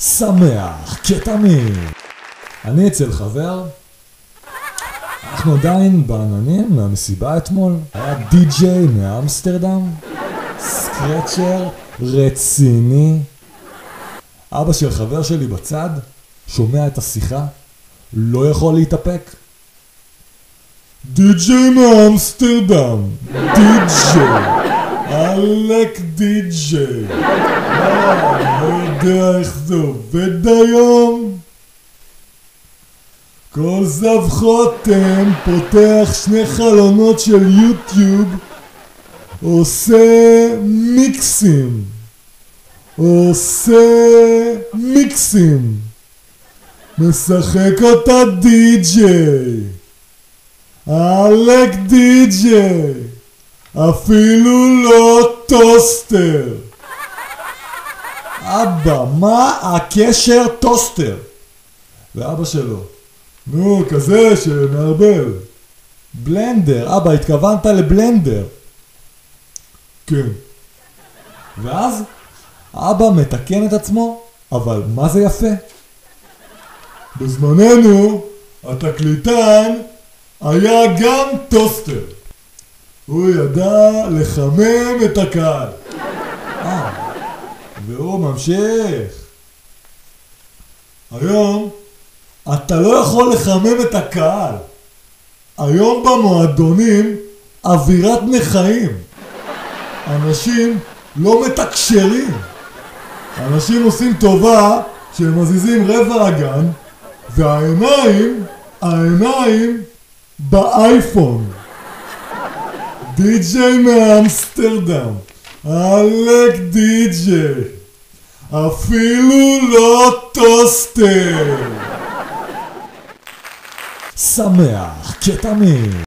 שמח כתמיד. אני אצל חבר, אנחנו עדיין בעננים מהמסיבה אתמול. היה די-ג'יי מאמסטרדם, סקרצ'ר רציני. אבא של חבר שלי בצד שומע את השיחה, לא יכול להתאפק. די-ג'יי מאמסטרדם, די-ג'יי, אלק די-ג'יי. לא יודע איך זה עובד היום. כל זב חותם פותח שני חלונות של יוטיוב, עושה מיקסים, משחק אותה די-ג'יי, אלק די-ג'יי, אפילו לא טוסטר. אבא, מה הקשר טוסטר? ואבא שלו, נו, כזה שמערבל. בלנדר, אבא, התכוונת לבלנדר. כן. ואז אבא מתקן את עצמו, אבל מה זה יפה? בזמננו, התקליטן היה גם טוסטר. הוא ידע לחמם את הקהל. והוא ממשיך. היום אתה לא יכול לחמם את הקהל. היום במועדונים אווירת מחיים. אנשים לא מתקשרים. אנשים עושים טובה שהם מזיזים רבע הגן, והעיניים באייפון. די-ג'יי מאמסטרדם, אלק די-ג'יי, אפילו לא טוסטר. שמח כתמיד.